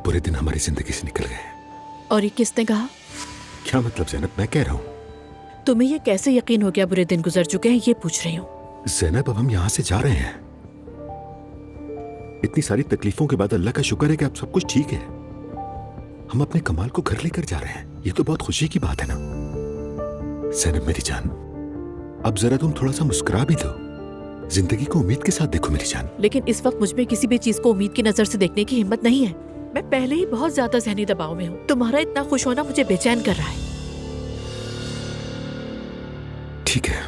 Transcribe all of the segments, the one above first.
बुरे दिन हमारी जिंदगी से निकल गए। और ये किसने कहा? क्या मतलब ज़ैनब, मैं कह रहा हूँ। तुम्हें ये कैसे यकीन हो गया बुरे दिन गुजर चुके हैं, ये पूछ रही हूँ। ज़ैनब, अब हम यहाँ से जा रहे हैं। इतनी सारी तकलीफों के बाद अल्लाह का शुक्र है कि अब सब कुछ ठीक है। हम अपने कमाल को घर लेकर जा रहे हैं, ये तो बहुत खुशी की बात है ना। ज़ैनब मेरी जान, अब जरा तुम थोड़ा सा मुस्कुरा भी दो, जिंदगी को उम्मीद के साथ देखो मेरी जान। लेकिन इस वक्त मुझ में किसी भी चीज को उम्मीद की नजर से देखने की हिम्मत नहीं है। मैं पहले ही बहुत ज्यादा ज़हनी दबाव में हूँ। तुम्हारा इतना खुश होना मुझे बेचैन कर रहा है। ठीक है,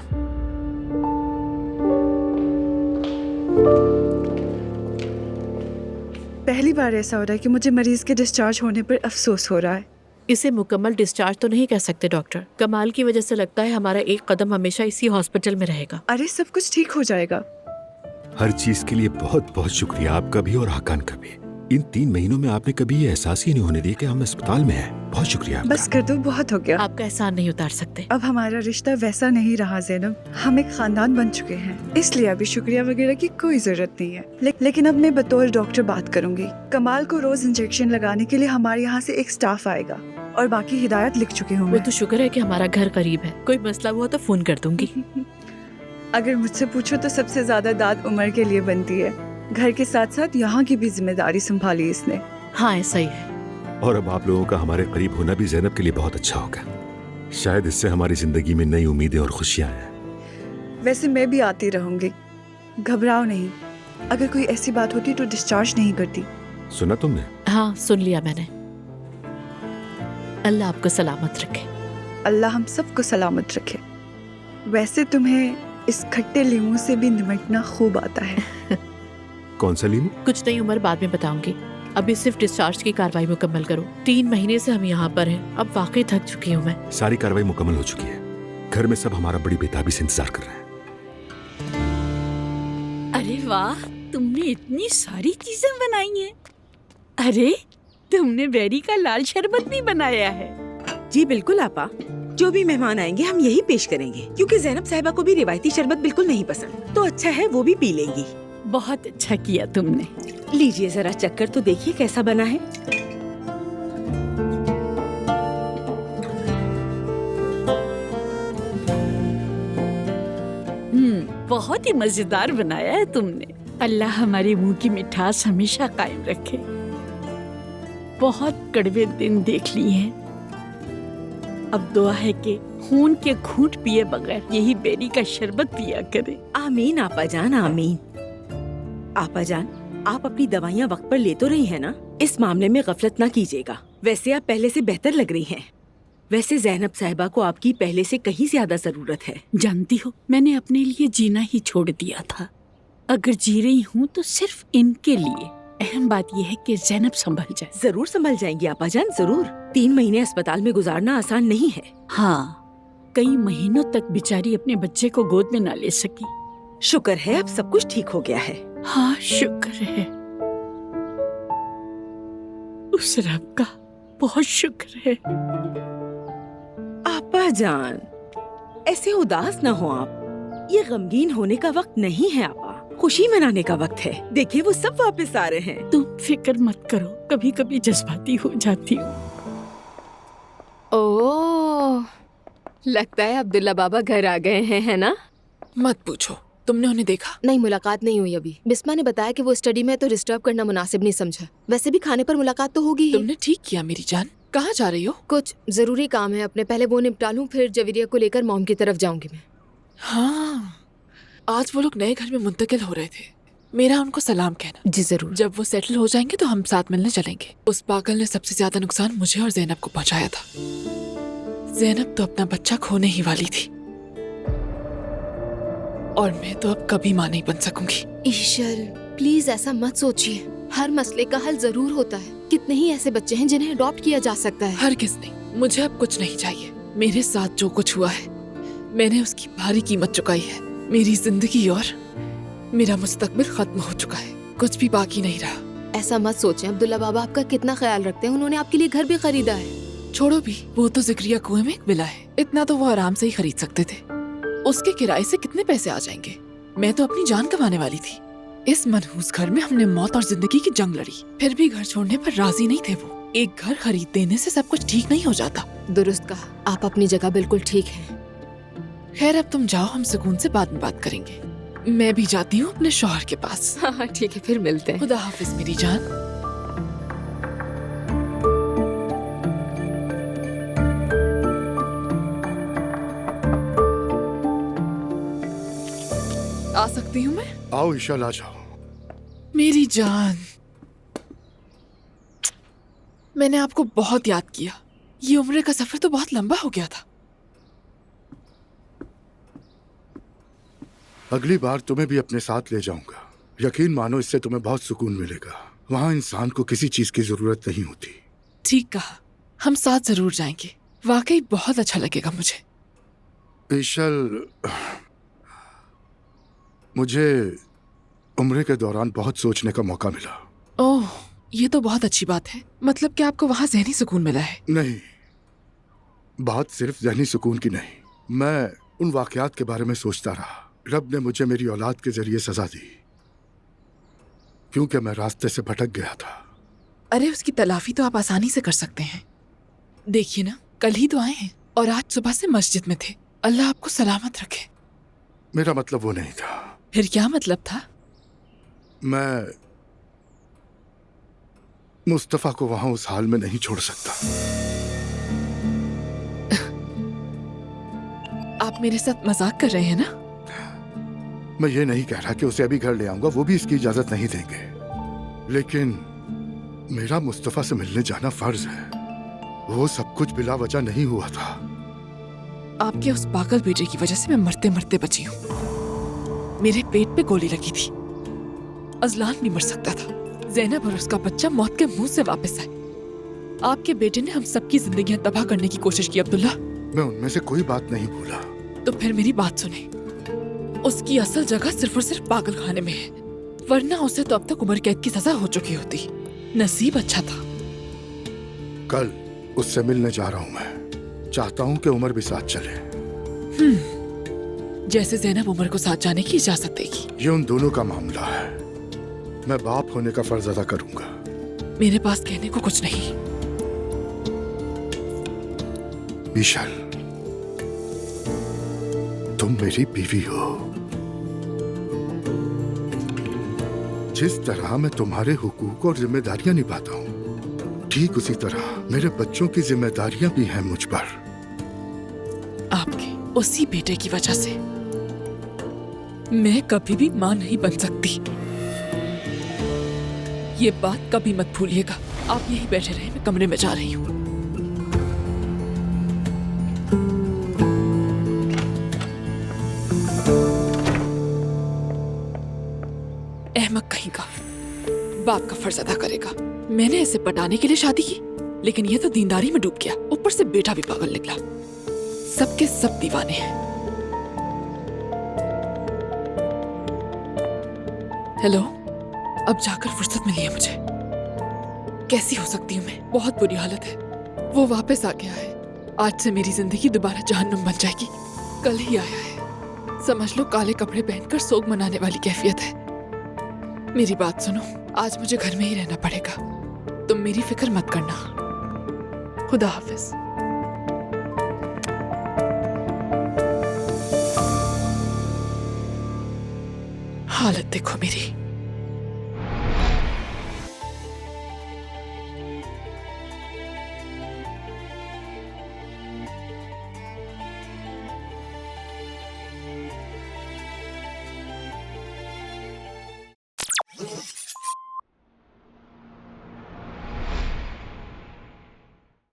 पहली बार ऐसा हो रहा है कि मुझे मरीज के डिस्चार्ज होने पर अफसोस हो रहा है। इसे मुकम्मल डिस्चार्ज तो नहीं कह सकते डॉक्टर। कमाल की वजह से लगता है हमारा एक कदम हमेशा इसी हॉस्पिटल में रहेगा। अरे सब कुछ ठीक हो जाएगा। हर चीज के लिए बहुत बहुत शुक्रिया आपका भी और हाकान का भी। इन 3 महीनों में आपने कभी ये एहसास ही नहीं होने दिया कि हम अस्पताल में हैं। बहुत शुक्रिया आपका। बस कर दो, बहुत हो गया। आपका एहसान नहीं उतार सकते। अब हमारा रिश्ता वैसा नहीं रहा ज़ैनब, हम एक खानदान बन चुके हैं, इसलिए अभी शुक्रिया वगैरह की कोई जरूरत नहीं है। लेकिन अब मैं बतौर डॉक्टर बात करूंगी। कमाल को रोज इंजेक्शन लगाने के लिए हमारे यहाँ से एक स्टाफ आएगा और बाकी हिदायत लिख चुकी हूँ वो मैं। तो शुक्र है कि हमारा घर करीब है। कोई मसला हुआ तो फोन कर दूंगी। अगर मुझसे पूछो तो सबसे ज्यादा दाद उमर के लिए बनती है। घर के साथ साथ यहाँ की भी जिम्मेदारी संभाली इसने। हाँ ऐसा ही है। और अब आप लोगों का हमारे करीब होना भी ज़ैनब के लिए बहुत अच्छा होगा। शायद इससे हमारी जिंदगी में नई उम्मीदें और खुशियां हैं। वैसे मैं भी आती रहूंगी, घबराओ नहीं। अगर कोई ऐसी बात होती तो डिस्चार्ज नहीं करती। सुना तुमने? हाँ सुन लिया मैंने। अल्लाह आपको सलामत रखे। अल्लाह हम सबको सलामत रखे। वैसे तुम्हें इस खट्टे लीमू से भी निमटना खूब आता है। कौन सा लीमू? कुछ नहीं उम्र, बाद में बताऊंगी। अभी सिर्फ डिस्चार्ज की कार्रवाई मुकम्मल करो। 3 महीने से हम यहाँ पर हैं। अब वाकई थक चुकी हूँ मैं। सारी कार्रवाई मुकम्मल हो चुकी है। घर में सब हमारा बड़ी बेताबी से इंतजार कर रहे हैं। अरे वाह, तुमने इतनी सारी चीजें बनाई हैं। अरे तुमने बेरी का लाल शरबत भी बनाया है। जी बिल्कुल आपा, जो भी मेहमान आएंगे हम यही पेश करेंगे, क्योंकि ज़ैनब साहिबा को भी रिवायती शरबत बिल्कुल नहीं पसंद, तो अच्छा है वो भी पी लेंगी। बहुत अच्छा किया तुमने। लीजिए जरा चक्कर तो देखिए कैसा बना है। बहुत ही मजेदार बनाया है तुमने। अल्लाह हमारे मुंह की मिठास हमेशा कायम रखे। बहुत कड़वे दिन देख लिए हैं। अब दुआ है कि खून के घूंट पिए बगैर यही बेरी का शरबत पिया करें। आमीन आपा जान, आमीन। आपा जान, आप अपनी दवाइयाँ वक्त पर ले तो रही हैं ना? इस मामले में गफलत ना कीजिएगा। वैसे आप पहले से बेहतर लग रही हैं। वैसे ज़ैनब साहिबा को आपकी पहले से कहीं ज्यादा जरूरत है। जानती हो, मैंने अपने लिए जीना ही छोड़ दिया था। अगर जी रही हूँ तो सिर्फ इनके लिए। अहम बात यह है कि ज़ैनब संभल जाए। जरूर संभल जाएंगी आपा जान, जरूर। 3 महीने अस्पताल में गुजारना आसान नहीं है। हाँ, कई महीनों तक बेचारी अपने बच्चे को गोद में ना ले सकी। शुक्र है अब सब कुछ ठीक हो गया है। हाँ शुक्र है, उस रब का बहुत शुक्र है। आपा जान, ऐसे उदास ना हो आप। ये गमगीन होने का वक्त नहीं है आपा, खुशी मनाने का वक्त है। देखिए वो सब वापस आ रहे हैं। तुम फिक्र मत करो, कभी कभी जज्बाती हो जाती हूँ। ओह, लगता है अब्दुल्ला बाबा घर आ गए हैं, है ना? मत पूछो, तुमने उन्हें देखा? नहीं, मुलाकात नहीं हुई अभी। बिस्मा ने बताया कि वो स्टडी में है, तो डिस्टर्ब करना मुनासिब नहीं समझा। वैसे भी खाने पर मुलाकात तो होगी ही। तुमने ठीक किया मेरी जान। कहाँ जा रही हो? कुछ जरूरी काम है अपने, पहले वो निपटा लूं, फिर जवीरिया को लेकर मॉम की तरफ जाऊंगी मैं। हाँ, आज वो लोग नए घर में मुंतकिल हो रहे थे। मेरा उनको सलाम कहना। जी जरूर। जब वो सेटल हो जाएंगे तो हम साथ मिलने चलेंगे। उस पागल ने सबसे ज्यादा नुकसान मुझे और ज़ैनब को पहुंचाया था। ज़ैनब तो अपना बच्चा खोने ही वाली थी और मैं तो अब कभी मां नहीं बन सकूंगी। ईशल प्लीज ऐसा मत सोचिए। हर मसले का हल जरूर होता है। कितने ही ऐसे बच्चे हैं जिन्हें अडॉप्ट किया जा सकता है। हरगिज़ नहीं, मुझे अब कुछ नहीं चाहिए। मेरे साथ जो कुछ हुआ है मैंने उसकी भारी कीमत चुकाई है। मेरी जिंदगी और मेरा मुस्तकबिल खत्म हो चुका है, कुछ भी बाकी नहीं रहा। ऐसा मत सोचें, अब्दुल्ला बाबा आपका कितना ख्याल रखते हैं। उन्होंने आपके लिए घर भी खरीदा है। छोड़ो भी, वो तो जिक्रिया कुएं में एक विला है, इतना तो वो आराम से ही खरीद सकते थे। उसके किराए से कितने पैसे आ जाएंगे? मैं तो अपनी जान कमाने वाली थी। इस मनहूस घर में हमने मौत और जिंदगी की जंग लड़ी, फिर भी घर छोड़ने पर राजी नहीं थे वो। एक घर खरीद देने से सब कुछ ठीक नहीं हो जाता। दुरुस्त कहा, आप अपनी जगह बिल्कुल ठीक हैं। खैर अब तुम जाओ, हम सुकून से बाद में बात करेंगे। मैं भी जाती हूँ अपने शौहर के पास। हाँ ठीक है, फिर मिलते हैं। खुदा हाफिज मेरी जान। आ सकती हूँ मैं? आओ ईशा, आ जाओ। मेरी जान, मैंने आपको बहुत याद किया। ये उम्र का सफर तो बहुत लंबा हो गया था। अगली बार तुम्हें भी अपने साथ ले जाऊंगा। यकीन मानो, इससे तुम्हें बहुत सुकून मिलेगा। वहाँ इंसान को किसी चीज की जरूरत नहीं होती। ठीक कहा, हम साथ जरूर जाएंगे। वाकई बहुत अच्छा लगेगा मुझे। ईशल, मुझे उम्र के दौरान बहुत सोचने का मौका मिला। ओह, ये तो बहुत अच्छी बात है। मतलब कि आपको वहाँ ज़हनी सुकून मिला है? नहीं, बात सिर्फ ज़हनी सुकून की नहीं। मैं उन वाकयात के बारे में सोचता रहा। रब ने मुझे मेरी औलाद के जरिए सजा दी क्योंकि मैं रास्ते से भटक गया था। अरे उसकी तलाफी तो आप आसानी से कर सकते हैं। देखिए ना, कल ही तो आए हैं और आज सुबह से मस्जिद में थे। अल्लाह आपको सलामत रखे। मेरा मतलब वो नहीं था। फिर क्या मतलब था? मैं मुस्तफा को वहां उस हाल में नहीं छोड़ सकता। आप मेरे साथ मजाक कर रहे हैं ना? मैं ये नहीं कह रहा कि उसे अभी घर ले आऊंगा, वो भी इसकी इजाजत नहीं देंगे। लेकिन मेरा मुस्तफा से मिलने जाना फर्ज है। वो सब कुछ बिला वजह नहीं हुआ था। आपके उस पागल बेटे की वजह से मैं मरते मरते बची हूँ। मेरे पेट पे गोली लगी थी। अजलान भी मर सकता था। ज़ैनब और उसका बच्चा मौत के मुंह से वापस आए। आपके बेटे ने हम सबकी जिंदगियां तबाह करने की कोशिश की। अब्दुल्ला, मैं उनमें से कोई बात नहीं भूला। तो फिर मेरी बात सुने। उसकी असल जगह सिर्फ और सिर्फ पागल खाने में है, वरना उसे तो अब तक उम्र कैद की सजा हो चुकी होती। नसीब अच्छा था। कल उससे मिलने जा रहा हूँ मैं। चाहता हूँ कि उमर भी साथ चले। जैसे ज़ैनब उमर को साथ जाने की इजाजत देगी। ये उन दोनों का मामला है। मैं बाप होने का फर्ज अदा करूंगा। मेरे पास कहने को कुछ नहीं। विशाल, तुम मेरी बीवी हो। जिस तरह मैं तुम्हारे हुकूक और जिम्मेदारियां निभाता हूँ, ठीक उसी तरह मेरे बच्चों की जिम्मेदारियां भी हैं मुझ पर। आपके उसी बेटे की वजह से मैं कभी भी मां नहीं बन सकती। ये बात कभी मत भूलिएगा। आप यहीं बैठे रहे, मैं कमरे में जा रही हूँ। अहमक कहीं का, बाप का फर्ज अदा करेगा। मैंने इसे पटाने के लिए शादी की, लेकिन ये तो दीनदारी में डूब गया। ऊपर से बेटा भी पागल निकला। सबके सब दीवाने हैं। हेलो, अब जाकर फुर्सत मिली है मुझे। कैसी हो सकती हूँ मैं? बहुत बुरी हालत है। वो वापस आ गया है। आज से मेरी जिंदगी दोबारा जहन्नुम बन जाएगी। कल ही आया है। समझ लो काले कपड़े पहनकर सोग मनाने वाली कैफियत है। मेरी बात सुनो, आज मुझे घर में ही रहना पड़ेगा। तुम मेरी फिक्र मत करना। खुदा हाफिज। हालत देखो मेरी।